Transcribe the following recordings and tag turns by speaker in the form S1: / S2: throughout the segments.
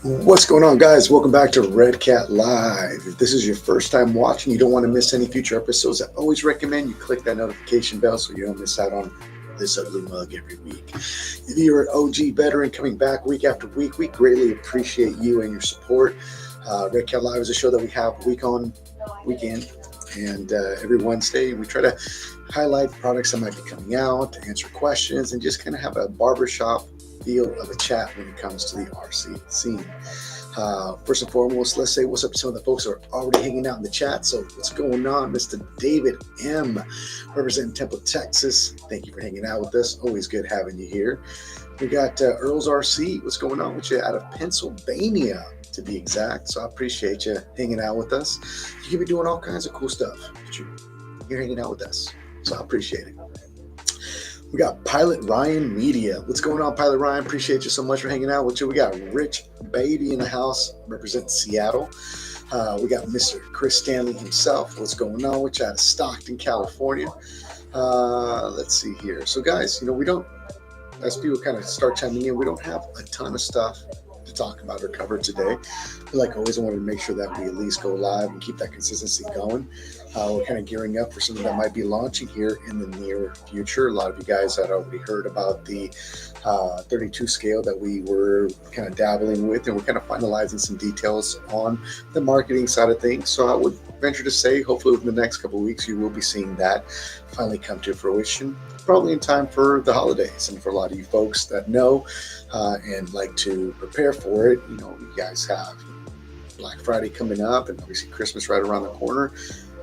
S1: What's going on, guys? Welcome back to Redcat Live. If this is your first time watching, you don't want to miss any future episodes, I always recommend you click that notification bell so you don't miss out on this ugly mug every week. If you're an OG veteran coming back week after week, we greatly appreciate you and your support. Redcat Live is a show that we have week on, weekend, and every Wednesday we try to highlight products that might be coming out, answer questions, and just kind of have a barbershop feel of a chat when it comes to the RC scene. First and foremost, let's say what's up to some of the folks who are already hanging out in the chat. So what's going on, Mr. David M, representing Temple, Texas. Thank you for hanging out with us. Always good having you here. We got Earl's RC. What's going on with you out of Pennsylvania, to be exact? So I appreciate you hanging out with us. You can be doing all kinds of cool stuff, but you're hanging out with us. So I appreciate it. We got Pilot Ryan Media. What's going on, Pilot Ryan? Appreciate you so much for hanging out with you. We got Rich Baby in the house, representing Seattle. We got Mr. Chris Stanley himself. What's going on with you out of Stockton, California? Let's see here. So, guys, we don't, as people kind of start chiming in, we don't have a ton of stuff to talk about or cover today. But like always, I wanted to make sure that we at least go live and keep that consistency going. We're kind of gearing up for something that might be launching here in the near future. A lot of you guys had already heard about the 32 scale that we were kind of dabbling with, and we're kind of finalizing some details on the marketing side of things. So I would venture to say, hopefully within the next couple of weeks, you will be seeing that finally come to fruition, probably in time for the holidays. And for a lot of you folks that know and like to prepare for it, you guys have Black Friday coming up and obviously Christmas right around the corner.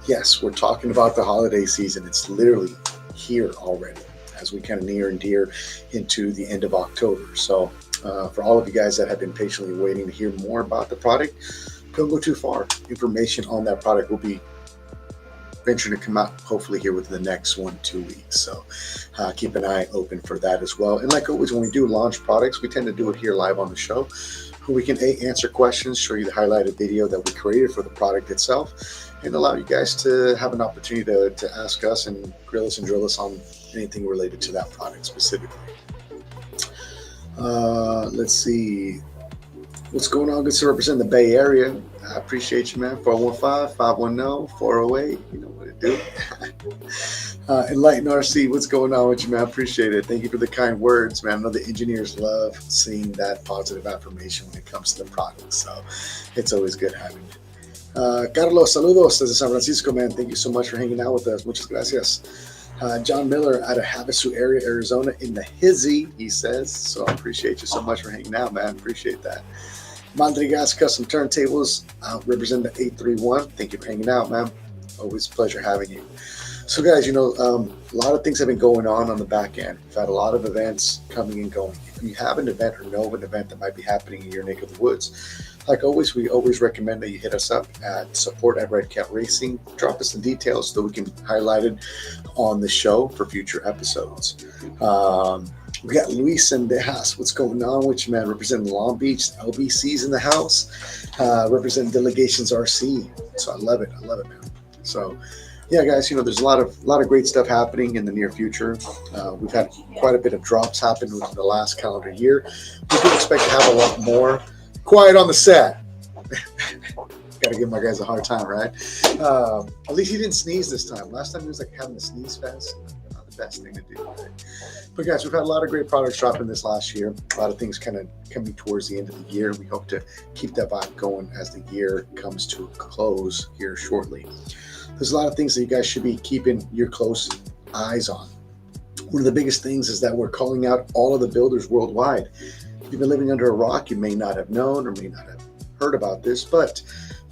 S1: Yes, we're talking about the holiday season. It's literally here already as we kind of near and dear into the end of October. So for all of you guys that have been patiently waiting to hear more about the product, don't go too far. Information on that product will be venturing to come out hopefully here within the next 1-2 weeks. So keep an eye open for that as well. And like always, when we do launch products, we tend to do it here live on the show, where we can answer questions, show you the highlighted video that we created for the product itself, and allow you guys to have an opportunity to ask us and grill us and drill us on anything related to that product specifically. Let's see. What's going on? Good to represent the Bay Area. I appreciate you, man. 415-510-408. You know what to do. Enlighten RC, what's going on with you, man? I appreciate it. Thank you for the kind words, man. I know the engineers love seeing that positive affirmation when it comes to the product. So it's always good having it. Carlo, saludos desde San Francisco, man. Thank you so much for hanging out with us. Muchas gracias. John Miller out of Havasu area, Arizona, in the hizzy, he says. So I appreciate you so much for hanging out, man. Appreciate that. Madrigas Custom Turntables, represent the 831. Thank you for hanging out, man. Always a pleasure having you. So, guys, a lot of things have been going on the back end. We've had a lot of events coming and going. If you have an event or know of an event that might be happening in your neck of the woods, like always, we always recommend that you hit us up at support@Redcat Racing. Drop us the details so that we can highlight it on the show for future episodes. We got Luis Sendejas. What's going on with you, man? Representing Long Beach. LBC's in the house. Representing Delegations RC. So I love it. Man. So, yeah, guys, there's a lot of great stuff happening in the near future. We've had quite a bit of drops happen within the last calendar year. We do expect to have a lot more. Quiet on the set. Got to give my guys a hard time, right? At least he didn't sneeze this time. Last time he was like having a sneeze fest. Not the best thing to do, right? But guys, we've had a lot of great products dropping this last year. A lot of things kind of coming towards the end of the year. We hope to keep that vibe going as the year comes to a close here shortly. There's a lot of things that you guys should be keeping your close eyes on. One of the biggest things is that we're calling out all of the builders worldwide. If you've been living under a rock, you may not have known or may not have heard about this, but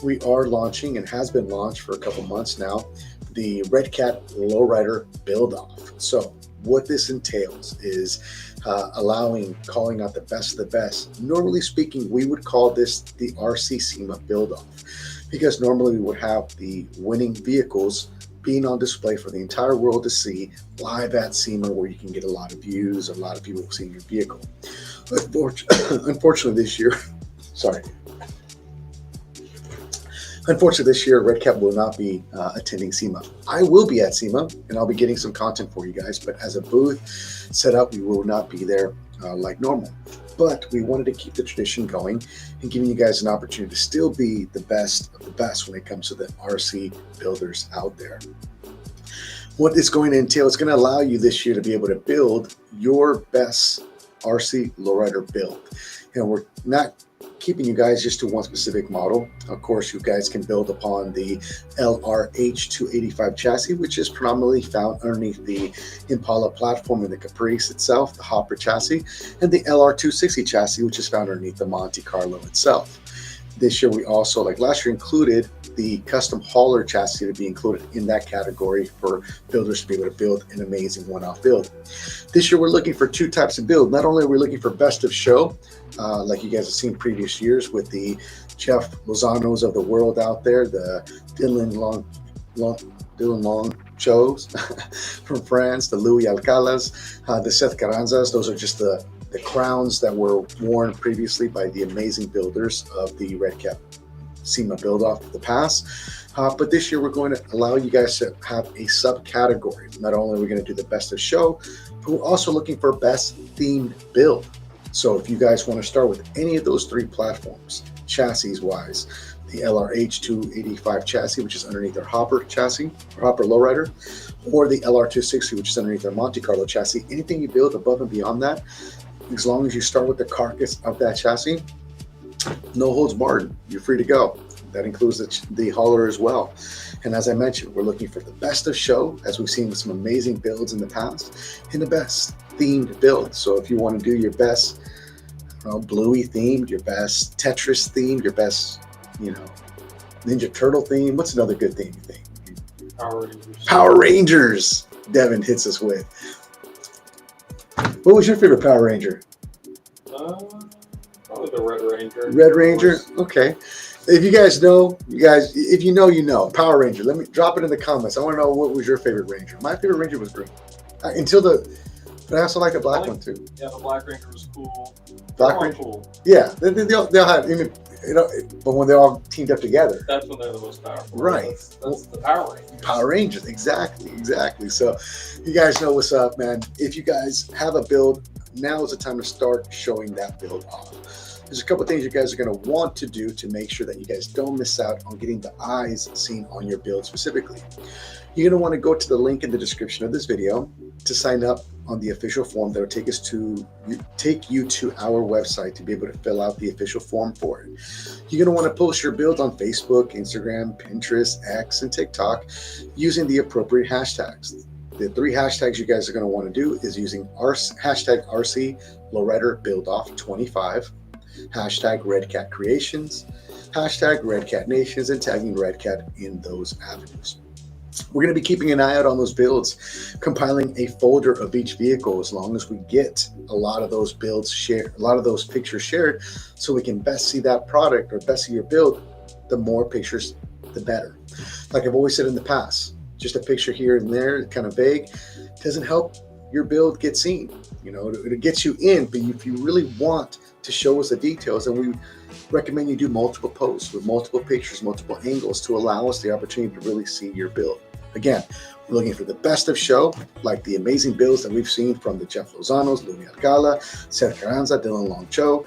S1: we are launching, and has been launched for a couple months now, the Redcat Lowrider build-off. So what this entails is calling out the best of the best. Normally speaking, we would call this the RC SEMA build-off, because normally we would have the winning vehicles being on display for the entire world to see live at SEMA, where you can get a lot of views, a lot of people seeing your vehicle. Unfortunately this year, Unfortunately, this year, Redcat will not be attending SEMA. I will be at SEMA, and I'll be getting some content for you guys, but as a booth set up, we will not be there like normal. But we wanted to keep the tradition going and giving you guys an opportunity to still be the best of the best when it comes to the RC builders out there. What it's going to entail, it's going to allow you this year to be able to build your best RC Lowrider build. And we're not keeping you guys just to one specific model. Of course, you guys can build upon the LRH285 chassis, which is predominantly found underneath the Impala platform and the Caprice itself, the Hopper chassis, and the LR260 chassis, which is found underneath the Monte Carlo itself. This year, we also, like last year, included the custom hauler chassis to be included in that category for builders to be able to build an amazing one-off build. This year, we're looking for two types of build. Not only are we looking for best of show, like you guys have seen previous years with the Jeff Lozanos of the world out there, the Dylan Long shows from France, the Louis Alcalas, the Seth Carranzas. Those are just the crowns that were worn previously by the amazing builders of the Redcat SEMA build-off of the past. But this year, we're going to allow you guys to have a subcategory. Not only are we going to do the best of show, but we're also looking for best themed build. So if you guys want to start with any of those three platforms, chassis-wise, the LRH285 chassis, which is underneath our Hopper chassis, or Hopper Lowrider, or the LR260, which is underneath our Monte Carlo chassis, anything you build above and beyond that, as long as you start with the carcass of that chassis, no holds barred, you're free to go. That includes the hauler as well. And as I mentioned, we're looking for the best of show, as we've seen with some amazing builds in the past, and the best themed build. So if you want to do your best, Bluey themed, your best Tetris themed, your best, Ninja Turtle theme. What's another good theme you think?
S2: Power Rangers.
S1: Power Rangers. Devin hits us with. What was your favorite Power Ranger?
S2: Probably the Red Ranger.
S1: Red Ranger. Okay. If you guys know, if you know, you know. Power Ranger. Let me drop it in the comments. I want to know what was your favorite Ranger. My favorite Ranger was green. But I also like the black one too.
S2: Yeah, the Black Ranger was cool.
S1: Black Ranger.
S2: Cool.
S1: Yeah, they'll have, but when they're all teamed up together.
S2: That's when they're the most powerful.
S1: Right.
S2: That's the Power Rangers.
S1: Power Rangers, exactly. So you guys know what's up, man. If you guys have a build, now is the time to start showing that build off. There's a couple things you guys are going to want to do to make sure that you guys don't miss out on getting the eyes seen on your build specifically. You're going to want to go to the link in the description of this video to sign up on the official form that will take you to our website to be able to fill out the official form for it. You're going to want to post your build on Facebook, Instagram, Pinterest, X, and TikTok using the appropriate hashtags. The three hashtags you guys are going to want to do is using hashtag RC Lowrider Build Off 25, hashtag Redcat Creations, hashtag Redcat Nations, and tagging Redcat in those avenues. We're going to be keeping an eye out on those builds, compiling a folder of each vehicle as long as we get a lot of those builds shared, a lot of those pictures shared, so we can best see that product or best see your build. The more pictures, the better. Like I've always said in the past, just a picture here and there, kind of vague, doesn't help your build get seen. It gets you in, but if you really want to show us the details, then we recommend you do multiple posts with multiple pictures, multiple angles to allow us the opportunity to really see your build. Again, we're looking for the best of show, like the amazing builds that we've seen from the Jeff Lozanos, Louis Alcala, Seth Carranza, Delano Ca,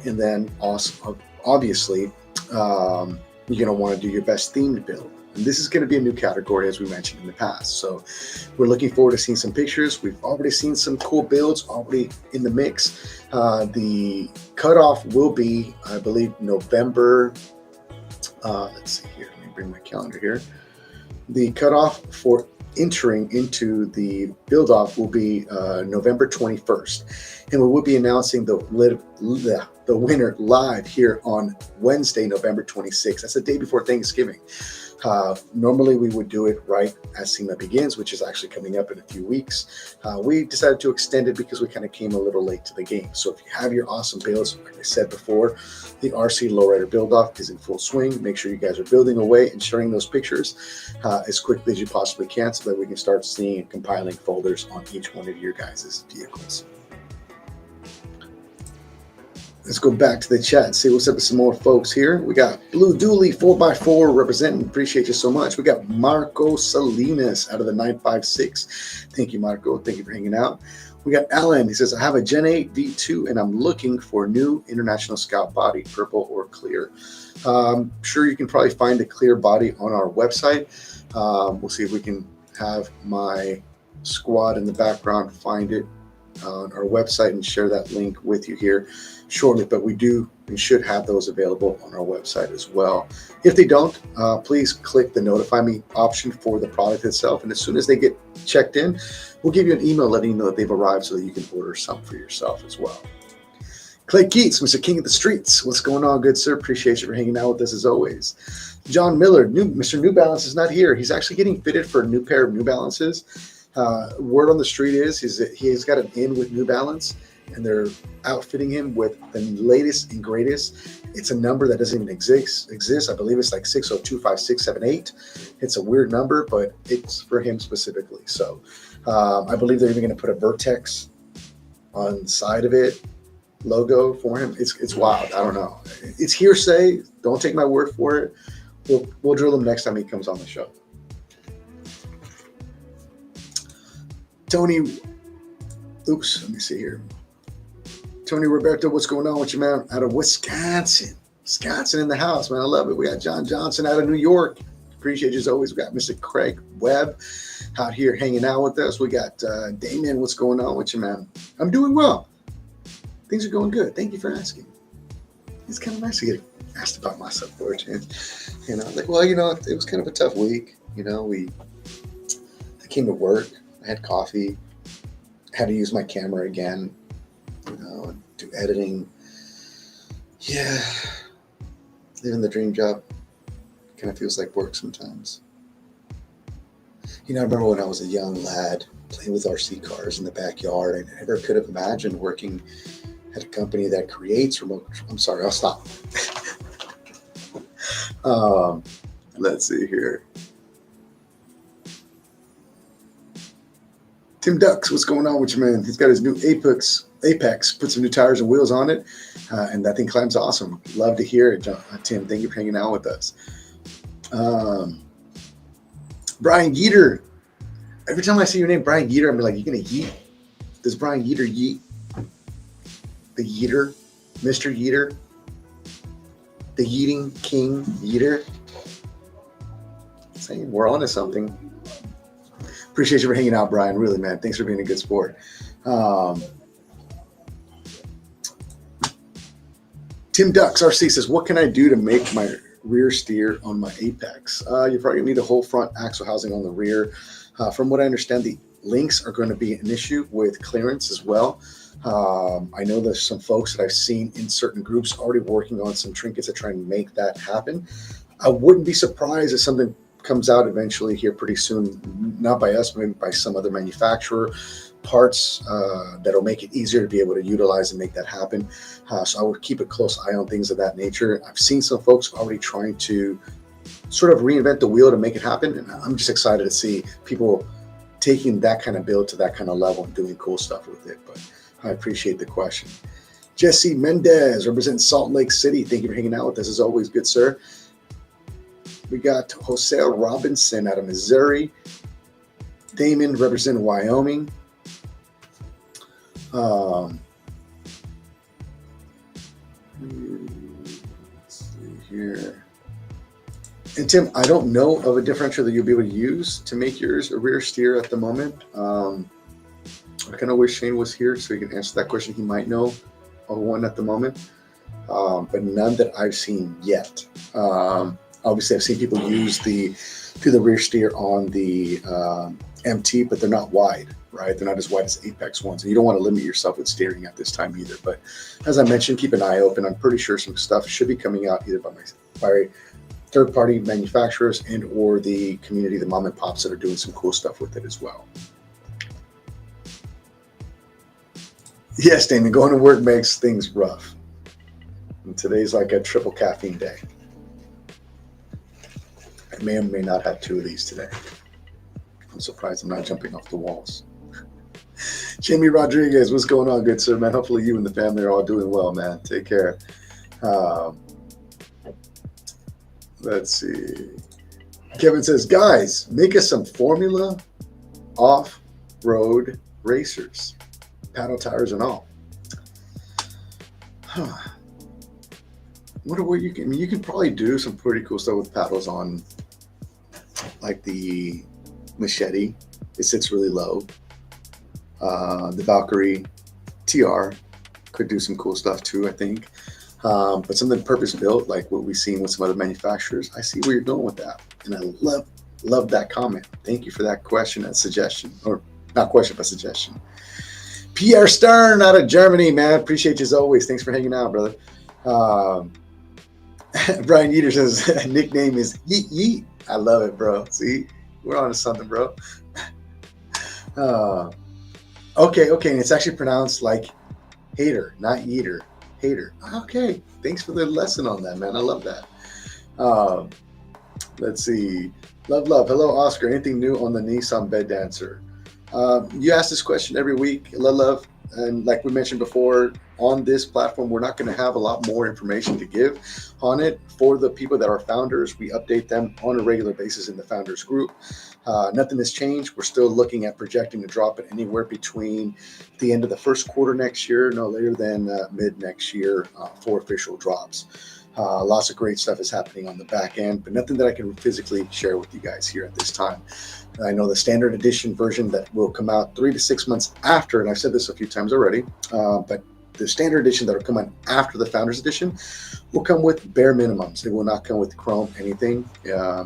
S1: and then also, obviously, you're going to want to do your best themed build. And this is going to be a new category, as we mentioned in the past. So we're looking forward to seeing some pictures. We've already seen some cool builds already in the mix. The cutoff will be, I believe, November. Let's see here. Let me bring my calendar here. The cutoff for entering into the build-off will be November 21st. And we will be announcing the winner live here on Wednesday, November 26th. That's the day before Thanksgiving. Normally we would do it right as SEMA begins, which is actually coming up in a few weeks. We decided to extend it because we kind of came a little late to the game. So if you have your awesome builds, like I said before, the RC Lowrider build-off is in full swing. Make sure you guys are building away and sharing those pictures as quickly as you possibly can so that we can start seeing and compiling folders on each one of your guys' vehicles. Let's go back to the chat and see what's up with some more folks here. We got Blue Dooley 4x4 representing. Appreciate you so much. We got Marco Salinas out of the 956. Thank you, Marco. Thank you for hanging out. We got Alan. He says, I have a Gen 8 V2 and I'm looking for a new International Scout body, purple or clear. Sure, you can probably find a clear body on our website. We'll see if we can have my squad in the background find it on our website and share that link with you here shortly, but we do and should have those available on our website as well. If they don't, please click the notify me option for the product itself, and as soon as they get checked in, we'll give you an email letting you know that they've arrived so that you can order some for yourself as well. Clay Keats, Mr. King of the Streets, what's going on, good sir? Appreciate you for hanging out with us as always. John Miller, Mr. New Balance is not here. He's actually getting fitted for a new pair of New Balances. Word on the street is that he has got an in with New Balance, and they're outfitting him with the latest and greatest. It's a number that doesn't even exist. I believe it's like 6025678. It's a weird number, but it's for him specifically. So I believe they're even going to put a Vertex on the side of it logo for him. It's wild. I don't know. It's hearsay. Don't take my word for it. We'll drill him next time he comes on the show. Tony, oops, let me see here. Tony Roberto, what's going on with you, man? Out of Wisconsin. Wisconsin in the house, man. I love it. We got John Johnson out of New York. Appreciate you as always. We got Mr. Craig Webb out here hanging out with us. We got Damien, what's going on with you, man? I'm doing well. Things are going good. Thank you for asking. It's kind of nice to get asked about myself for a change. You know, like, well, you know, it was kind of a tough week. You know, I came to work. I had coffee. Had to use my camera again. You know, do editing. Yeah. Living the dream job kind of feels like work sometimes. You know, I remember when I was a young lad playing with RC cars in the backyard. I never could have imagined working at a company that creates remote. I'm sorry, I'll stop. Let's see here. Tim Ducks, what's going on with you, man? He's got his new Apex, put some new tires and wheels on it, and that thing climbs awesome. Love to hear it, Tim. Thank you for hanging out with us. Brian Yeater. Every time I see your name, Brian Yeater, I'm like, you gonna yeet? Does Brian Yeater yeet? The Yeater, Mr. Yeater, the Yeeting King Yeater. Saying we're on to something. Appreciate you for hanging out, Brian. Really, man. Thanks for being a good sport. Tim Ducks RC says, what can I do to make my rear steer on my Apex? You probably need a whole front axle housing on the rear. From what I understand, the links are going to be an issue with clearance as well. I know there's some folks that I've seen in certain groups already working on some trinkets to try and make that happen. I wouldn't be surprised if something comes out eventually here pretty soon, not by us, maybe by some other manufacturer, parts that'll make it easier to be able to utilize and make that happen. So I would keep a close eye on things of that nature. I've seen some folks already trying to sort of reinvent the wheel to make it happen, and I'm just excited to see people taking that kind of build to that kind of level and doing cool stuff with it. But I appreciate the question. Jesse Mendez represents Salt Lake City. Thank you for hanging out with us as always, good sir. We got Jose Robinson out of Missouri. Damon representing Wyoming. Let's see here. And Tim, I don't know of a differential that you'll be able to use to make yours a rear steer at the moment. I kind of wish Shane was here so he can answer that question. He might know of one at the moment, but none that I've seen yet. Obviously, I've seen people use the rear steer on the MT, but they're not wide, right? They're not as wide as Apex ones. And you don't want to limit yourself with steering at this time either. But as I mentioned, keep an eye open. I'm pretty sure some stuff should be coming out either by third-party manufacturers and or the community, the mom and pops that are doing some cool stuff with it as well. Yes, Damon, going to work makes things rough. And today's like a triple caffeine day. I may or may not have two of these today. I'm surprised I'm not jumping off the walls. Jimmy Rodriguez, what's going on, good sir, man? Hopefully you and the family are all doing well, man. Take care. Let's see. Kevin says, guys, make us some Formula off-road racers, paddle tires and all. What are you can? I mean, you can probably do some pretty cool stuff with paddles on, like the Machete. It sits really low. The Valkyrie TR could do some cool stuff too, I think. But something purpose built, like what we've seen with some other manufacturers, I see where you're going with that, and I love that comment. Thank you for that question and suggestion, or not question but suggestion. Pierre Stern out of Germany, man, appreciate you as always. Thanks for hanging out, brother. Brian Yeater says nickname is Yeet Yeet. I love it, bro. See, we're on to something, bro. Okay, and it's actually pronounced like hater, not yeeter. Hater. Okay, thanks for the lesson on that, man. I love that. Let's see. Love. Hello, Oscar. Anything new on the Nissan bed dancer? You ask this question every week. Love. And like we mentioned before, on this platform, we're not going to have a lot more information to give on it. For the people that are founders, we update them on a regular basis in the founders group. Nothing has changed. We're still looking at projecting to drop it anywhere between the end of the first quarter next year, no later than mid next year for official drops. Lots of great stuff is happening on the back end, but nothing that I can physically share with you guys here at this time. I know the standard edition version that will come out 3 to 6 months after, and I've said this a few times already, but the standard edition that will come out after the Founders Edition will come with bare minimums. It will not come with Chrome anything.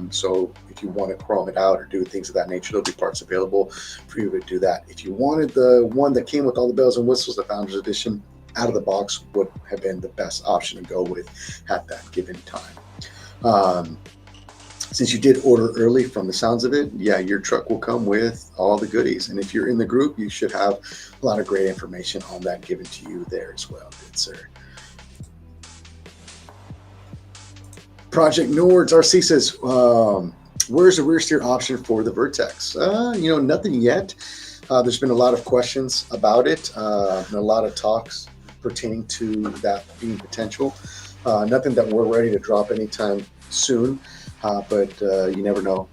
S1: So if you want to Chrome it out or do things of that nature, there'll be parts available for you to do that. If you wanted the one that came with all the bells and whistles, the Founders Edition, out of the box would have been the best option to go with at that given time. Since you did order early from the sounds of it, yeah, your truck will come with all the goodies. And if you're in the group, you should have a lot of great information on that given to you there as well, good sir. Project Nords RC says, where's the rear steer option for the Vertex? Nothing yet. There's been a lot of questions about it and a lot of talks pertaining to that being potential. Nothing that we're ready to drop anytime soon. But you never know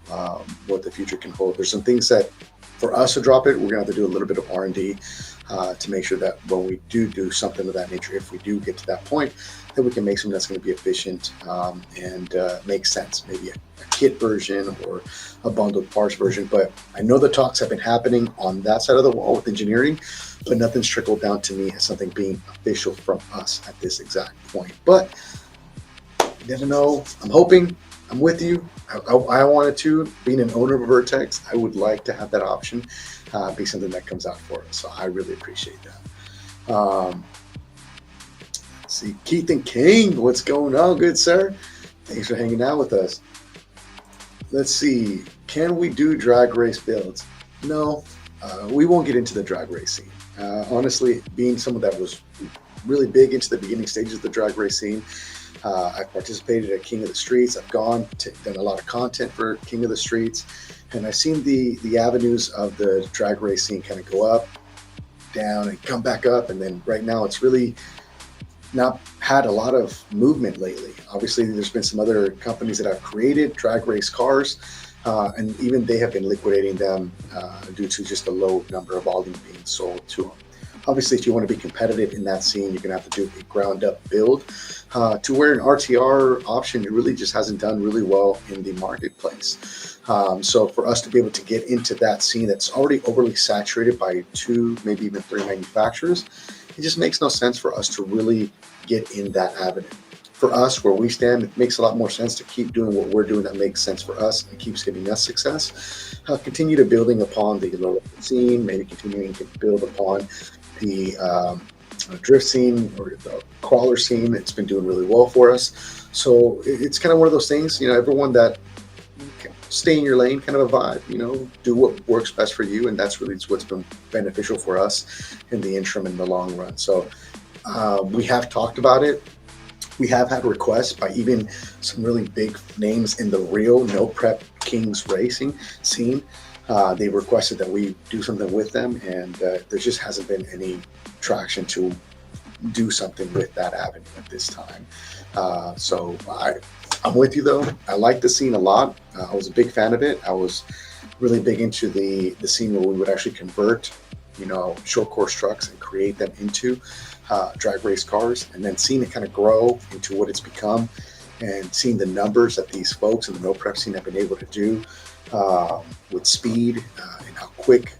S1: what the future can hold. There's some things that for us to drop it, we're gonna have to do a little bit of R&D to make sure that when we do something of that nature, if we do get to that point, that we can make something that's going to be efficient and make sense. Maybe a kit version or a bundled parts version. But I know the talks have been happening on that side of the wall with engineering, but nothing's trickled down to me as something being official from us at this exact point. But you never know. I'm hoping. I'm with you. I wanted to, being an owner of a Vertex, I would like to have that option be something that comes out for us. So I really appreciate that. Let's see, Keith and King, what's going on, good sir? Thanks for hanging out with us. Let's see, can we do drag race builds? No, we won't get into the drag race scene. Honestly, being someone that was really big into the beginning stages of the drag race scene, I've participated at King of the Streets. I've done a lot of content for King of the Streets, and I've seen the avenues of the drag race scene kind of go up, down, and come back up. And then right now, it's really not had a lot of movement lately. Obviously, there's been some other companies that have created drag race cars, and even they have been liquidating them due to just a low number of volume being sold to them. Obviously, if you want to be competitive in that scene, you're going to have to do a ground-up build to where an RTR option really just hasn't done really well in the marketplace. So for us to be able to get into that scene that's already overly saturated by 2, maybe even 3 manufacturers, it just makes no sense for us to really get in that avenue. For us, where we stand, it makes a lot more sense to keep doing what we're doing that makes sense for us and keeps giving us success. Continue to building upon the low scene, maybe continuing to build upon the drift scene or the crawler scene. It's been doing really well for us. So it's kind of one of those things, everyone that stay in your lane kind of a vibe, do what works best for you. And that's really what's been beneficial for us in the interim and the long run. So we have talked about it. We have had requests by even some really big names in the real no prep Kings racing scene They requested that we do something with them, and there just hasn't been any traction to do something with that avenue at this time. So I'm with you though. I like the scene a lot. I was a big fan of it. I was really big into the scene where we would actually convert, short course trucks and create them into drag race cars, and then seeing it kind of grow into what it's become, and seeing the numbers that these folks in the no prep scene have been able to do with speed and how quick,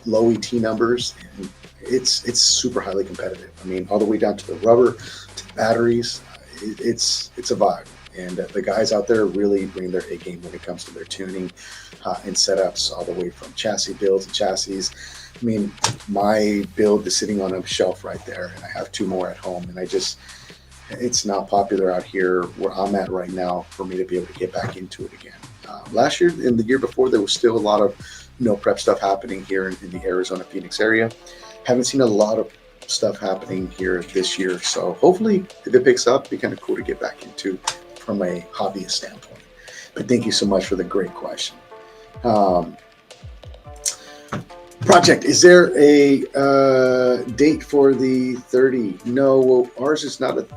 S1: low ET numbers. And it's super highly competitive. I mean, all the way down to the rubber, to the batteries. It's a vibe. And the guys out there really bring their A game when it comes to their tuning and setups, all the way from chassis builds and chassis. I mean, my build is sitting on a shelf right there, and I have 2 more at home. And it's not popular out here where I'm at right now for me to be able to get back into it again. Last year and the year before, there was still a lot of no prep stuff happening here in the Arizona Phoenix area. Haven't seen a lot of stuff happening here this year. So hopefully, if it picks up, it'd be kind of cool to get back into from a hobbyist standpoint. But thank you so much for the great question. Project, is there a date for the 30? No, well, ours is not a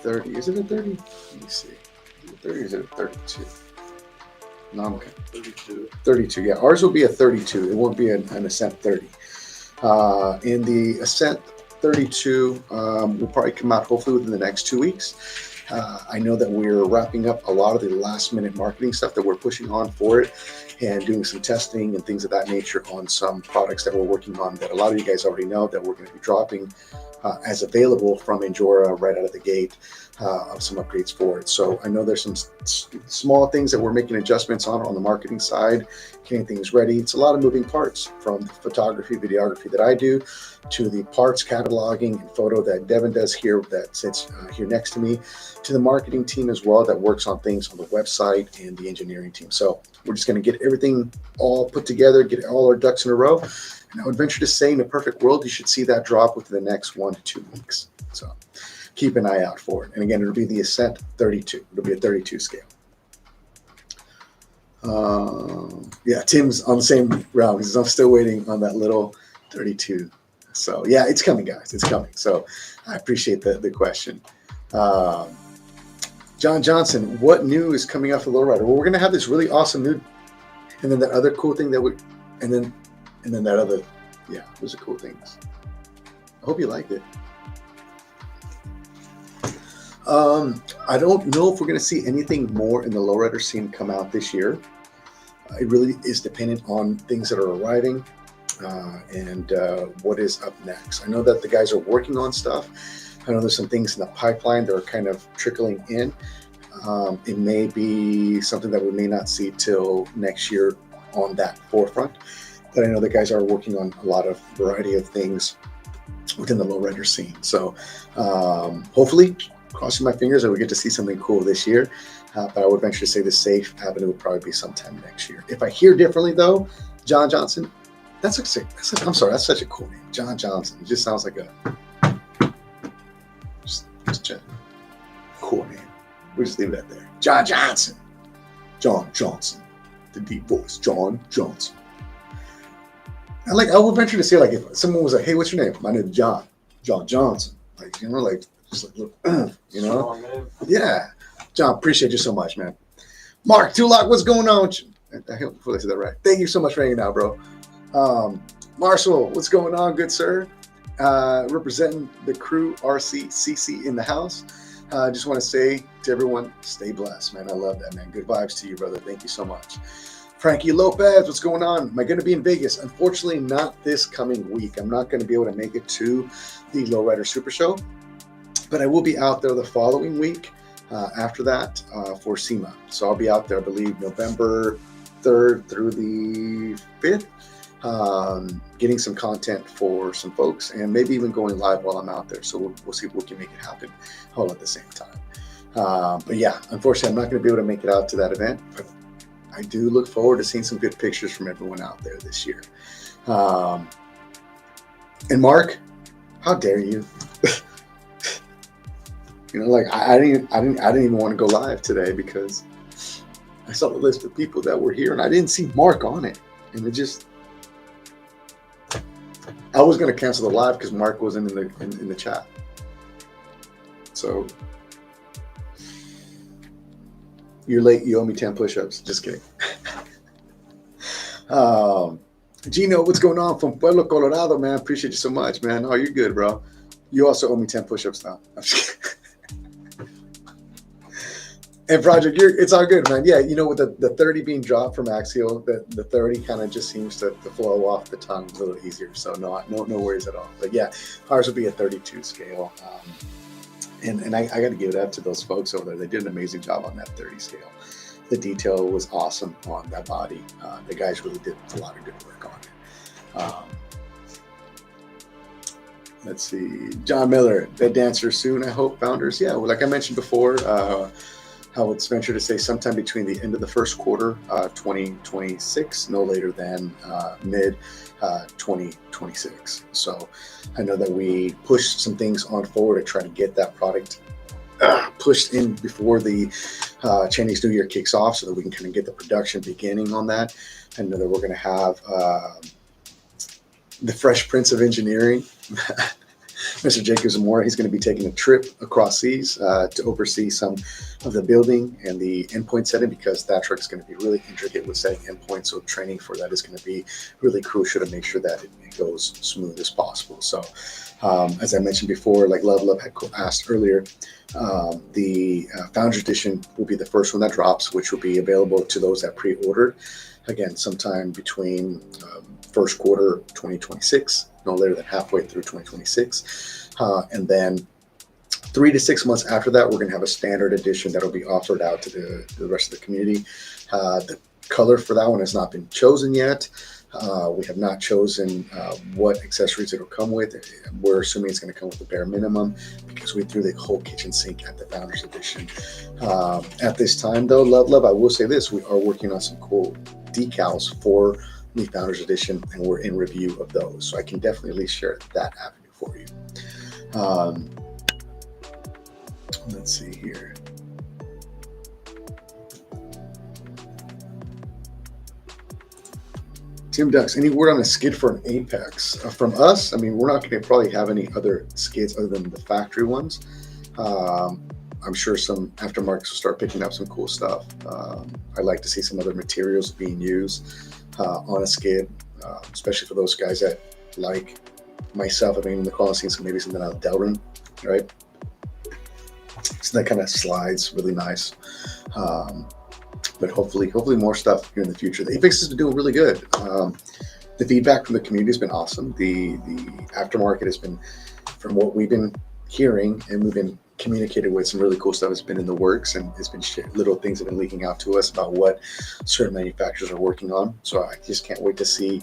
S1: 30. Is it a 30? Let me see. Is it a 30 or is it a 32? No, I'm okay.
S2: 32.
S1: 32, yeah. Ours will be a 32. It won't be an Ascent 30. In the Ascent 32 will probably come out hopefully within the next 2 weeks. I know that we're wrapping up a lot of the last minute marketing stuff that we're pushing on for it, and doing some testing and things of that nature on some products that we're working on that a lot of you guys already know that we're going to be dropping as available from Endura right out of the gate, of some upgrades for it. So I know there's some small things that we're making adjustments on the marketing side, getting things ready. It's a lot of moving parts, from the photography, videography that I do, to the parts cataloging and photo that Devin does here, that sits here next to me, to the marketing team as well that works on things on the website, and the engineering team. So we're just going to get everything all put together, get all our ducks in a row. And I would venture to say, in a perfect world, you should see that drop within the next 1 to 2 weeks. So keep an eye out for it. And again, it'll be the Ascent 32. It'll be a 32 scale. Yeah, Tim's on the same route because I'm still waiting on that little 32. So yeah, it's coming, guys. It's coming. So I appreciate the question. John Johnson, what new is coming off the Lowrider? Well, we're going to have this really awesome new, and then that other cool thing that would, and then that other, yeah, those are cool things. I hope you liked it. I don't know if we're going to see anything more in the Lowrider scene come out this year. It really is dependent on things that are arriving and what is up next. I know that the guys are working on stuff. I know there's some things in the pipeline that are kind of trickling in. It may be something that we may not see till next year on that forefront. But I know the guys are working on a lot of variety of things within the Lowrider scene. So hopefully, crossing my fingers that we get to see something cool this year. But I would venture to say the safe avenue would probably be sometime next year. If I hear differently, though, John Johnson, that's such a cool name. John Johnson. It just sounds like a cool name. We just leave that there. John Johnson. John Johnson. The deep voice. John Johnson. I would venture to say, like, if someone was like, "Hey, what's your name?" My name is John. John Johnson. Like, just like, yeah. John, appreciate you so much, man. Mark Tulak, what's going on? I hope I said that right. Thank you so much for hanging out, bro. Marshall, what's going on, good sir? Representing the crew, RC, CC in the house. I just want to say to everyone, stay blessed, man. I love that, man. Good vibes to you, brother. Thank you so much. Frankie Lopez, what's going on? Am I going to be in Vegas? Unfortunately, not this coming week. I'm not going to be able to make it to the Lowrider Super Show, but I will be out there the following week after that for SEMA. So I'll be out there, I believe, November 3rd through the 5th, getting some content for some folks, and maybe even going live while I'm out there. So we'll see if we can make it happen all at the same time. But yeah, unfortunately, I'm not going to be able to make it out to that event, but I do look forward to seeing some good pictures from everyone out there this year. And Mark, how dare you? I didn't even want to go live today because I saw the list of people that were here and I didn't see Mark on it. And it just, I was going to cancel the live because Mark wasn't in the chat. So you're late. You owe me 10 push-ups. Just kidding. Gino, what's going on from Pueblo, Colorado, man? Appreciate you so much, man. Oh, you're good, bro. You also owe me 10 push-ups now. I'm just kidding. And Project, it's all good, man. Yeah, with the 30 being dropped from Axial, the 30 kind of just seems to flow off the tongue a little easier. So no worries at all. But yeah, ours will be a 32 scale. And I got to give it up to those folks over there. They did an amazing job on that 30 scale. The detail was awesome on that body. The guys really did a lot of good work on it. Let's see. John Miller, Bed Dancer soon, I hope, founders. Yeah, well, like I mentioned before, I would venture to say sometime between the end of the first quarter, 2026, no later than mid 2026. So I know that we pushed some things on forward to try to get that product pushed in before the Chinese New Year kicks off so that we can kind of get the production beginning on that. I know that we're going to have the Fresh Prince of Engineering, Mr. Jacob Zamora. He's going to be taking a trip across seas to oversee some of the building and the endpoint setting, because that truck is going to be really intricate with setting endpoints. So training for that is going to be really crucial to make sure that it goes smooth as possible. So as I mentioned before, like Love had asked earlier, the Founders Edition will be the first one that drops, which will be available to those that pre-ordered. Again, sometime between first quarter 2026, no later than halfway through 2026. And then 3 to 6 months after that, we're going to have a standard edition that will be offered out to the rest of the community. The color for that one has not been chosen yet. We have not chosen what accessories it'll come with. We're assuming it's going to come with the bare minimum because we threw the whole kitchen sink at the Founders Edition. At this time, though, Love, I will say this. We are working on some cool decals for the Founders Edition, and we're in review of those. So I can definitely at least share that avenue for you. Let's see here. Tim Ducks, any word on a skid for an Apex? From us, I mean, we're not going to probably have any other skids other than the factory ones. I'm sure some aftermarkets will start picking up some cool stuff. I'd like to see some other materials being used on a skid, especially for those guys that, like myself, I mean, the calling scene, so maybe something out of Delrin, right? So that kind of slides really nice. But hopefully more stuff here in the future. The Apex has been doing really good. The feedback from the community has been awesome. The aftermarket has been, from what we've been hearing and we've been communicated with, some really cool stuff has been in the works, and it's been little things have been leaking out to us about what certain manufacturers are working on. So I just can't wait to see,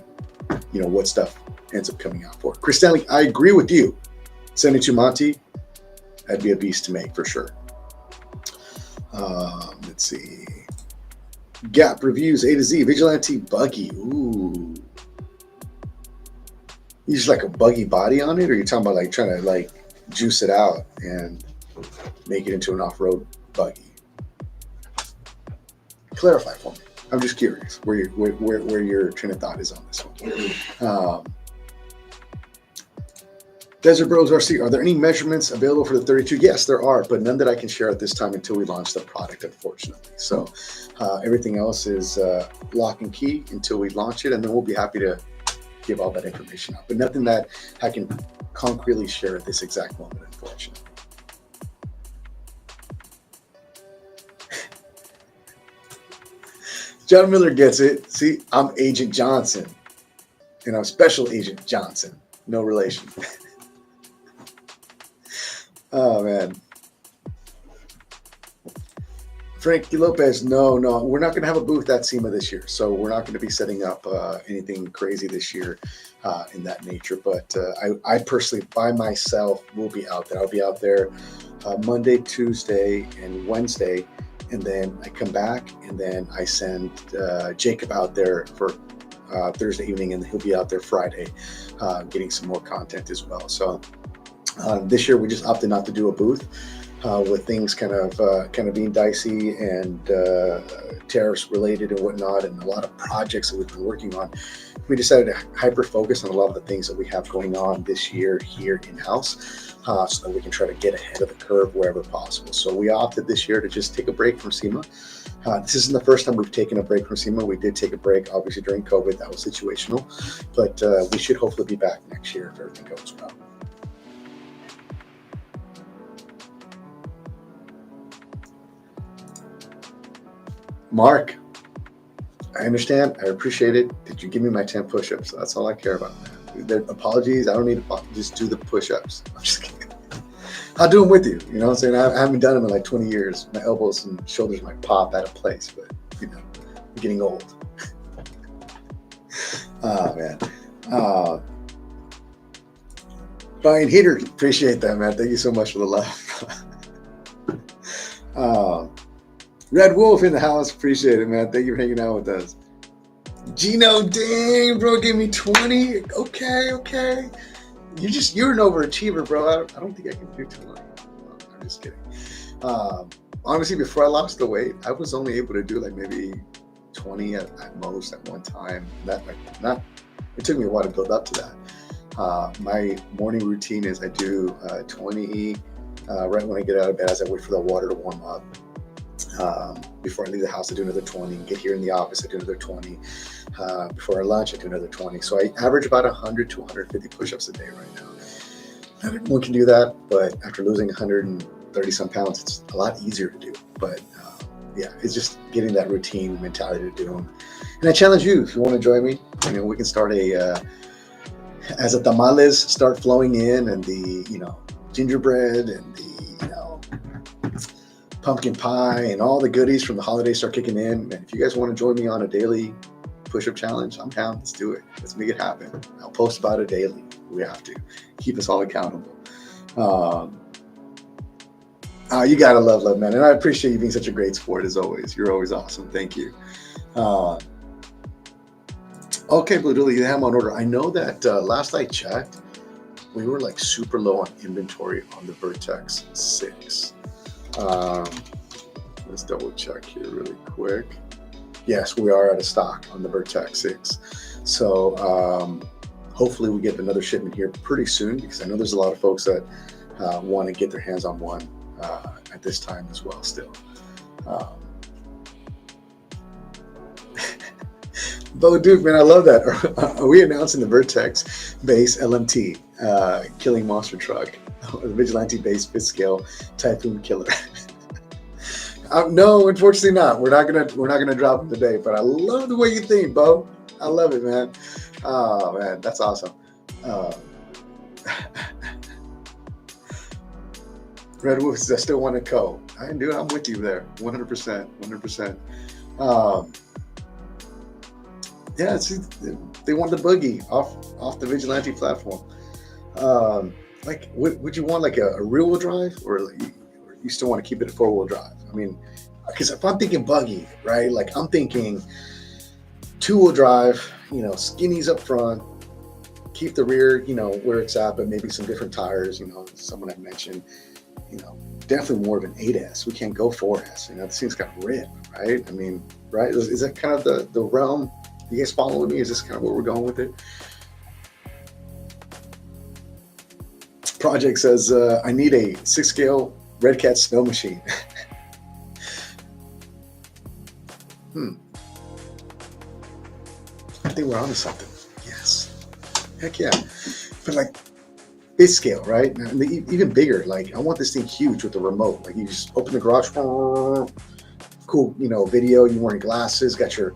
S1: what stuff ends up coming out for it. Chris Stanley, I agree with you. 72 Monte, that'd be a beast to make for sure. Let's see. Gap reviews A to Z Vigilante buggy. Ooh, you just like a buggy body on it, or you're talking about like trying to like juice it out and make it into an off-road buggy? Clarify for me. I'm just curious where your train of thought is on this one. Desert Bros RC, are there any measurements available for the 32? Yes, there are, but none that I can share at this time until we launch the product, unfortunately. So everything else is lock and key until we launch it, and then we'll be happy to give all that information out. But nothing that I can concretely share at this exact moment, unfortunately. John Miller gets it. See, I'm Agent Johnson, and I'm Special Agent Johnson. No relation. Oh, man. Frankie Lopez, no, we're not going to have a booth at SEMA this year, so we're not going to be setting up anything crazy this year in that nature. But I personally, by myself, will be out there. I'll be out there Monday, Tuesday, and Wednesday, and then I come back, and then I send Jacob out there for Thursday evening, and he'll be out there Friday getting some more content as well. So this year we just opted not to do a booth. with things kind of being dicey and tariffs related and whatnot, and a lot of projects that we've been working on. We decided to hyper focus on a lot of the things that we have going on this year here in-house, so that we can try to get ahead of the curve wherever possible. So we opted this year to just take a break from SEMA. This isn't the first time we've taken a break from SEMA. We did take a break, obviously, during COVID. That was situational. But we should hopefully be back next year if everything goes well. Mark, I understand. I appreciate it. Did you give me my 10 push-ups? That's all I care about, man. Apologies. I don't need apologies. Just do the push-ups. I'm just kidding. I'll do them with you. You know what I'm saying? I haven't done them in like 20 years. My elbows and shoulders might pop out of place, but you know, I'm getting old. Oh, man. Brian Heater, appreciate that, man. Thank you so much for the love. Red Wolf in the house, appreciate it, man. Thank you for hanging out with us. Gino, dang, bro, gave me 20. Okay. You're an overachiever, bro. I don't think I can do 20. I'm just kidding. Honestly, before I lost the weight, I was only able to do like maybe 20 at most at one time. It took me a while to build up to that. My morning routine is I do 20 right when I get out of bed, as I wait for the water to warm up. Before I leave the house, I do another 20. Get here in the office, I do another 20. Before our lunch, I do another 20. So I average about 100 to 150 push-ups a day right now. Not everyone can do that, but after losing 130 some pounds, it's a lot easier to do. But yeah, it's just getting that routine mentality to do them. And I challenge you, if you want to join me, we can start as the tamales start flowing in, and the gingerbread and the pumpkin pie and all the goodies from the holidays start kicking in. And if you guys want to join me on a daily push-up challenge, I'm down. Let's do it. Let's make it happen. I'll post about it daily. We have to keep us all accountable. You gotta love, man. And I appreciate you being such a great sport as always. You're always awesome. Thank you. Okay, Blue Dilly, you have them on order. I know that last I checked, we were like super low on inventory on the Vertex 6. Let's double check here really quick. Yes, we are out of stock on the Vertex 6. So hopefully we get another shipment here pretty soon, because I know there's a lot of folks that want to get their hands on one at this time as well still. Bo Duke, man, I love that. Are we announcing the Vertex base LMT killing monster truck? The Vigilante base fifth scale Typhoon killer. No, unfortunately not. We're not gonna drop them today. But I love the way you think, Bo. I love it, man. Oh man, that's awesome. Red Wolf says I still want to go. I'm with you there, 100%, 100%. Yeah, they want the boogie off the Vigilante platform. Like, would you want like a rear-wheel drive, or you still want to keep it a four-wheel drive? I mean, because if I'm thinking buggy, right? Like I'm thinking two-wheel drive, skinnies up front, keep the rear, where it's at, but maybe some different tires, someone had mentioned, definitely more of an 8S. We can't go 4S. This thing's got rip, right? I mean, right? Is that kind of the realm? You guys following me? Is this kind of where we're going with it? Project says, I need a 6-scale Redcat snow machine. I think we're onto something. Yes. Heck yeah. But like big scale, right? Even bigger. Like I want this thing huge with the remote. Like you just open the garage, cool, video, you're wearing glasses, got your,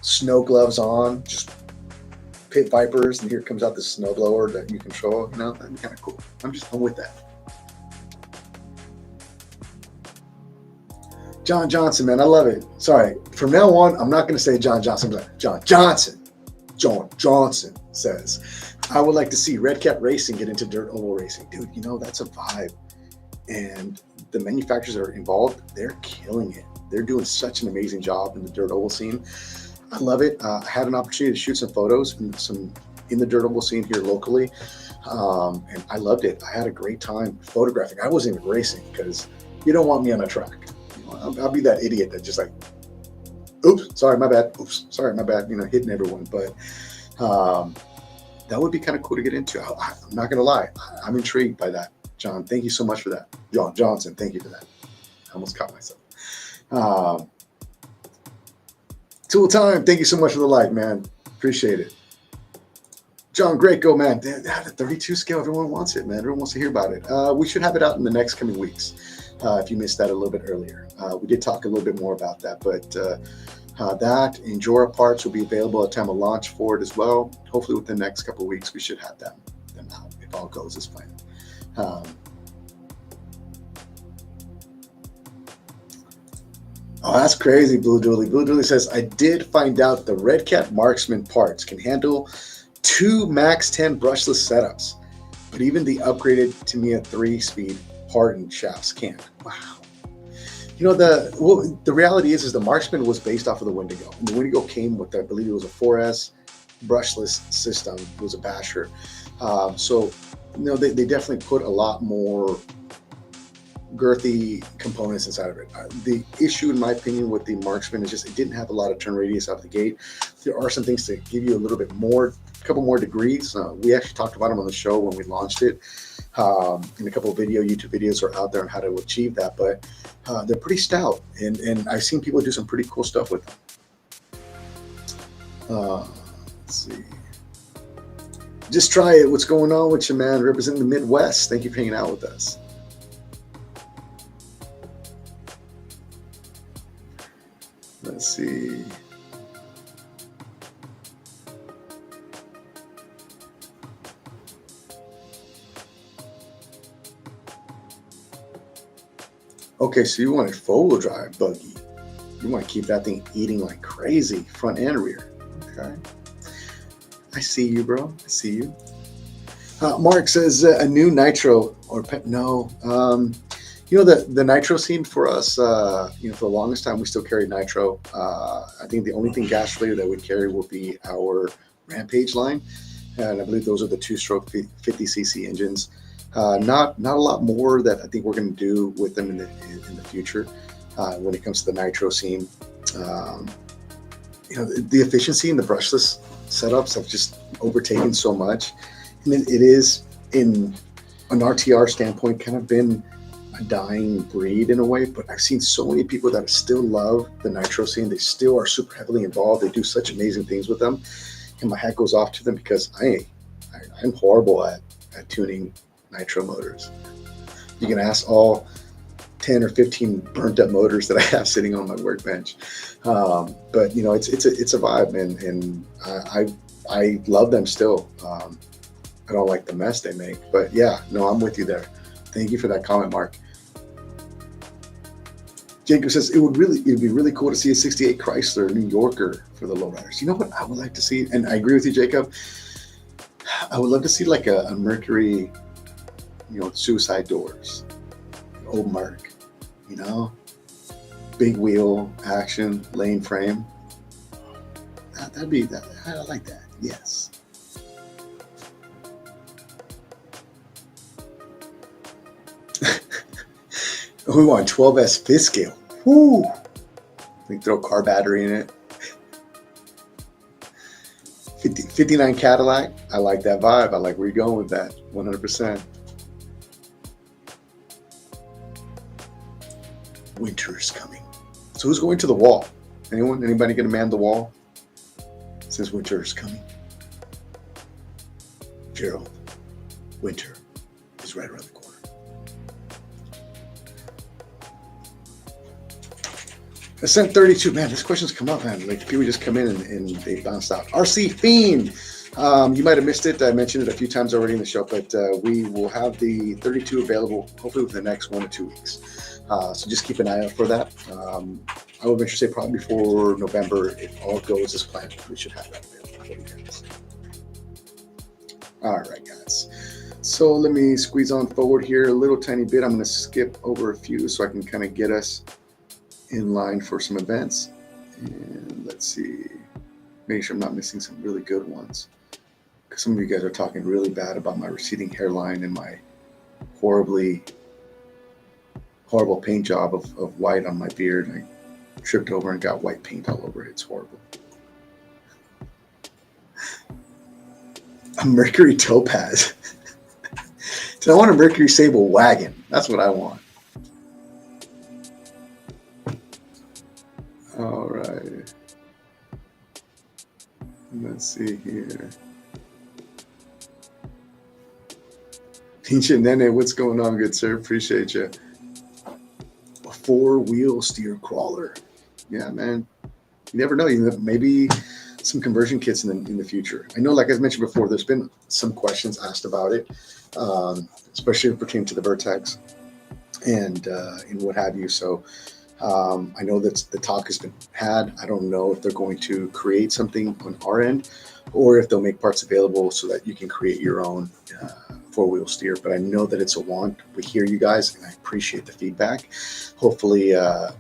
S1: snow gloves on, just pit vipers, and here comes out the snow blower that you control. That'd be kind of cool. I'm with that. John Johnson, man, I love it. Sorry, from now on, I'm not going to say John Johnson. I'm like, John Johnson. John Johnson says, I would like to see Redcat Racing get into dirt oval racing. Dude, that's a vibe. And the manufacturers that are involved, they're killing it. They're doing such an amazing job in the dirt oval scene. I love it. I had an opportunity to shoot some photos in the dirt oval scene here locally. And I loved it. I had a great time photographing. I wasn't even racing because you don't want me on a track. I'll be that idiot that just like, oops, sorry, my bad. Oops, sorry, my bad. Hitting everyone. But that would be kind of cool to get into. I'm not going to lie. I'm intrigued by that. John, thank you so much for that. John Johnson, thank you for that. I almost caught myself. Tool Time, thank you so much for the like, man. Appreciate it. John, great go, man. The 32 scale, everyone wants it, man. Everyone wants to hear about it. We should have it out in the next coming weeks. If you missed that a little bit earlier, we did talk a little bit more about that, but that and Jora parts will be available at time of launch for it as well. Hopefully within the next couple of weeks, we should have them out if all goes as planned. Oh, that's crazy, Blue Dooley. Blue Dooley says, I did find out the Redcat Marksman parts can handle 2 Max 10 brushless setups, but even the upgraded Tamiya 3-speed hardened shafts can't. Wow. The reality is the Marksman was based off of the Wendigo. And the Wendigo came with, I believe it was a 4S brushless system. It was a basher. So they definitely put a lot more girthy components inside of it. The issue, in my opinion, with the Marksman is just it didn't have a lot of turn radius out of the gate. There are some things to give you a little bit more, a couple more degrees. We actually talked about them on the show when we launched it. And a couple of YouTube videos are out there on how to achieve that, but they're pretty stout, and I've seen people do some pretty cool stuff with them. Let's see. Just try it. What's going on with you, man? Representing the Midwest. Thank you for hanging out with us. Let's see. Okay, so you want a four-wheel drive buggy. You want to keep that thing eating like crazy, front and rear. Okay. I see you, bro. I see you. Mark says a new nitro or no. The nitro scene for us, for the longest time, we still carry nitro. I think the only thing gas related that we carry will be our Rampage line. And I believe those are the 2-stroke 50cc engines. Not a lot more that I think we're going to do with them in the future when it comes to the nitro scene. The efficiency and the brushless setups have just overtaken so much. And it is, in an RTR standpoint, kind of been a dying breed in a way, but I've seen so many people that still love the nitro scene. They still are super heavily involved. They do such amazing things with them, and my hat goes off to them because I'm horrible at tuning nitro motors. You can ask all 10 or 15 burnt up motors that I have sitting on my workbench. But it's a vibe, and I love them still. I don't like the mess they make, but yeah, no, I'm with you there. Thank you for that comment, Mark. Jacob says it'd be really cool to see a 68 Chrysler New Yorker for the lowriders. You know what I would like to see, and I agree with you, Jacob. I would love to see like a Mercury, suicide doors, old Merc, big wheel, action, lane frame. That'd be that. I like that. Yes. We want 12S fifth scale. Woo! We can throw a car battery in it. 59 Cadillac. I like that vibe. I like where you're going with that. 100%. Winter is coming. So who's going to the wall? Anyone? Anybody going to man the wall? Since winter is coming. Gerald, winter is right around the corner. Ascent 32, man, this question's come up, man. Like, people just come in and they bounce out. RC Fiend, you might have missed it. I mentioned it a few times already in the show, but we will have the 32 available hopefully within the next 1 or 2 weeks. So just keep an eye out for that. I would venture to say probably before November, if all goes as planned, we should have that available for you guys. All right, guys. So let me squeeze on forward here a little tiny bit. I'm going to skip over a few so I can kind of get us in line for some events, and let's see, make sure I'm not missing some really good ones. because some of you guys are talking really bad about my receding hairline and my horrible paint job of white on my beard. I tripped over and got white paint all over it. It's horrible. A Mercury Topaz. So I want a Mercury Sable wagon. That's what I want. All right. Let's see here. Pinche Nene, what's going on, good sir? Appreciate you. A 4-wheel steer crawler. Yeah, man. You never know. Maybe some conversion kits in the future. I know, like I mentioned before, there's been some questions asked about it, especially pertaining to the Vertex and what have you. So I know that the talk has been had. I don't know if they're going to create something on our end or if they'll make parts available so that you can create your own 4-wheel steer, but I know that it's a want. We hear you guys, and I appreciate the feedback. Hopefully,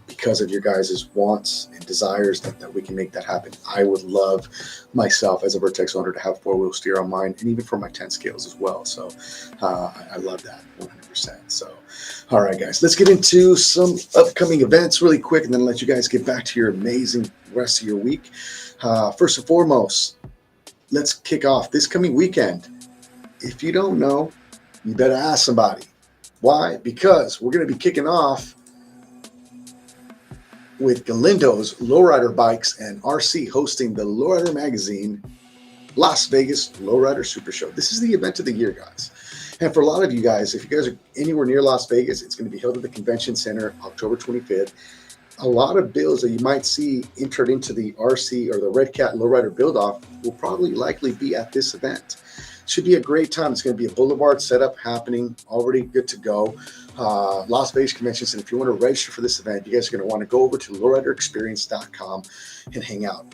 S1: because of your guys' wants and desires, that we can make that happen. I would love myself as a Vertex owner to have 4-wheel steer on mine, and even for my 10 scales as well. So I love that 100%. So, all right, guys, let's get into some upcoming events really quick, and then let you guys get back to your amazing rest of your week. First and foremost, let's kick off this coming weekend. If you don't know, you better ask somebody. Why? Because we're going to be kicking off with Galindo's Lowrider Bikes and RC hosting the Lowrider Magazine Las Vegas Lowrider Super Show. This is the event of the year, guys. And for a lot of you guys, if you guys are anywhere near Las Vegas, it's going to be held at the Convention Center October 25th. A lot of builds that you might see entered into the RC or the Redcat Lowrider build-off will probably likely be at this event. Should be a great time. It's going to be a boulevard setup happening, already good to go. Las Vegas Convention Center. If you want to register for this event, you guys are going to want to go over to lowriderexperience.com and hang out.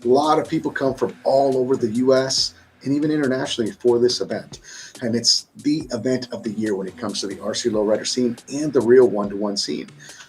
S1: A lot of people come from all over the U.S. and even internationally for this event. And it's the event of the year when it comes to the RC Lowrider scene and the real one-to-one scene.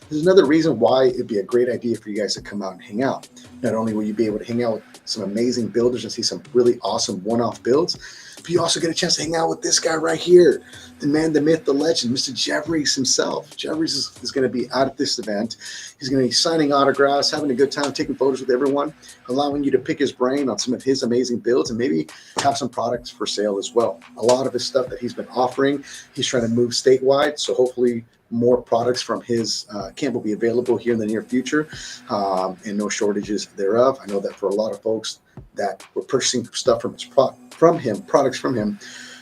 S1: There's another reason why it'd be a great idea for you guys to come out and hang out. Not only will you be able to hang out with some amazing builders and see some really awesome one-off builds, but you also get a chance to hang out with this guy right here, the man, the myth, the legend, Mr. Jevries himself. Jevries is going to be out at this event. He's going to be signing autographs, having a good time, taking photos with everyone, allowing you to pick his brain on some of his amazing builds and maybe have some products for sale as well. A lot of his stuff that he's been offering, he's trying to move statewide, so hopefully more products from his camp will be available here in the near future, and no shortages thereof. I know that for a lot of folks that were purchasing stuff from his products from him,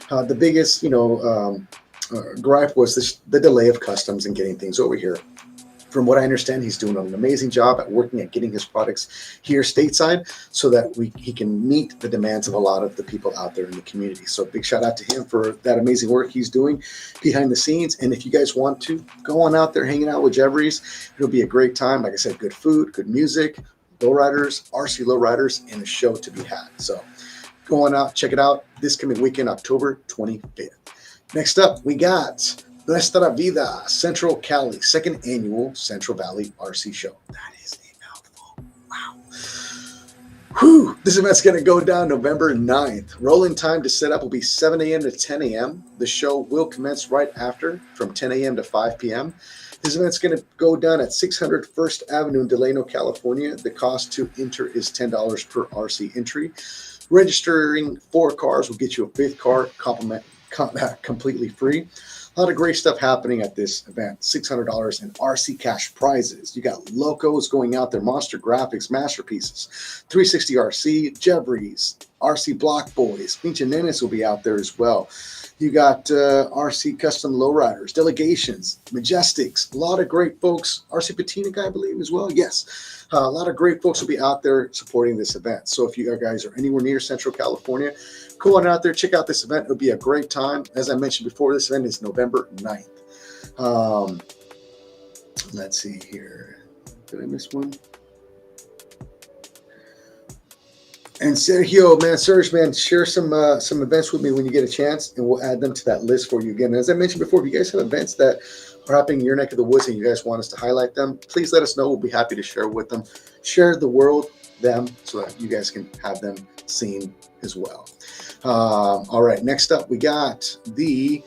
S1: the biggest gripe was the delay of customs and getting things over here. From what I understand, he's doing an amazing job at working at getting his products here stateside so that he can meet the demands of a lot of the people out there in the community. So big shout out to him for that amazing work he's doing behind the scenes. And if you guys want to go on out there hanging out with Jevries, it'll be a great time. Like I said, good food, good music, lowriders, RC lowriders, and a show to be had. So go on out, check it out this coming weekend, October 25th. Next up, we got Nuestra Vida, Central Cali, second annual Central Valley RC Show. That is a mouthful. Wow. Whew. This event's going to go down November 9th. Rolling time to set up will be 7 a.m. to 10 a.m. The show will commence right after from 10 a.m. to 5 p.m. This event's going to go down at 600 First Avenue in Delano, California. The cost to enter is $10 per RC entry. Registering 4 cars will get you a 5th car completely free. A lot of great stuff happening at this event. $600 in RC cash prizes. You got locos going out there, monster graphics, masterpieces, 360 RC, Jevries, RC Block Boys, Pinche Nenes will be out there as well. You got RC custom lowriders, delegations, Majestics, a lot of great folks. RC Patina, I believe, as well. Yes, a lot of great folks will be out there supporting this event. So if you guys are anywhere near Central California, go on out there, check out this event. It'll be a great time. As I mentioned before, this event is November 9th. Let's see here. Did I miss one? And Sergio, man, share some events with me when you get a chance, and we'll add them to that list for you again. And as I mentioned before, if you guys have events that are happening in your neck of the woods and you guys want us to highlight them, please let us know. We'll be happy to share with them. Share the world them so that you guys can have them scene as well. All right, next up, we got the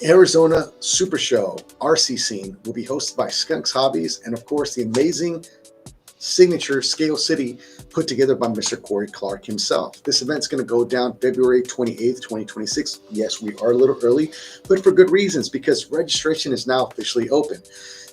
S1: Arizona Super Show RC scene will be hosted by Skunks Hobbies and, of course, the amazing signature Scale City put together by Mr. Corey Clark himself. This event's going to go down February 28th, 2026. Yes, we are a little early, but for good reasons, because registration is now officially open.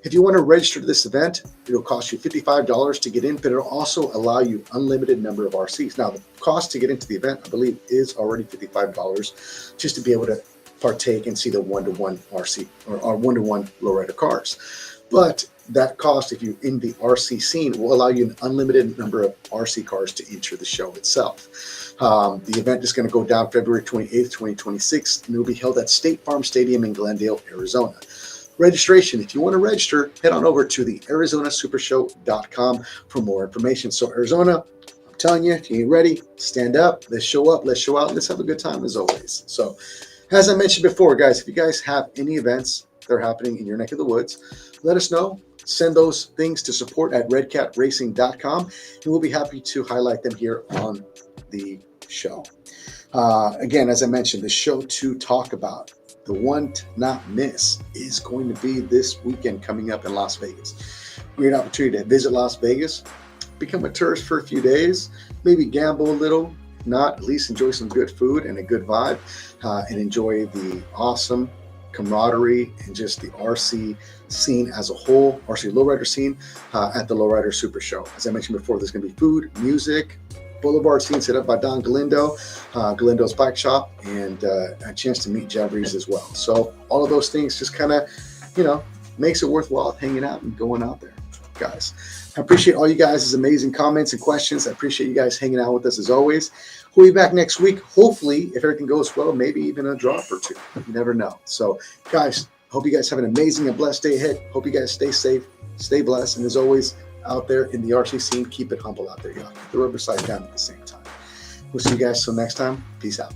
S1: If you want to register to this event, it'll cost you $55 to get in, but it'll also allow you unlimited number of RCs. Now, the cost to get into the event, I believe, is already $55 just to be able to partake and see the one-to-one RC or one-to-one lowrider cars. But that cost, if you're in the RC scene, will allow you an unlimited number of RC cars to enter the show itself. The event is going to go down February 28th, 2026, and it will be held at State Farm Stadium in Glendale, Arizona. Registration, if you want to register, head on over to the ArizonaSupershow.com for more information. So Arizona, I'm telling you, if you ain't ready, stand up, let's show up, let's show out, let's have a good time as always. So as I mentioned before, guys, if you guys have any events that are happening in your neck of the woods, let us know. Send those things to support@redcatracing.com, and we'll be happy to highlight them here on the show. Again, as I mentioned, the show to talk about, the one to not miss, is going to be this weekend coming up in Las Vegas. Great opportunity to visit Las Vegas, become a tourist for a few days, maybe gamble a little, not at least enjoy some good food and a good vibe, and enjoy the awesome camaraderie and just the RC scene as a whole, RC lowrider scene at the Lowrider Super Show. As I mentioned before, there's going to be food, music, boulevard scene set up by Don Galindo, Galindo's Bike Shop, and a chance to meet Jevries as well. So all of those things just kind of, makes it worthwhile hanging out and going out there, guys. I appreciate all you guys' amazing comments and questions. I appreciate you guys hanging out with us as always. We'll be back next week. Hopefully, if everything goes well, maybe even a drop or two. You never know. So, guys, hope you guys have an amazing and blessed day ahead. Hope you guys stay safe, stay blessed, and as always, out there in the RC scene, keep it humble out there, y'all. Keep the rubber side down at the same time. We'll see you guys till next time. Peace out.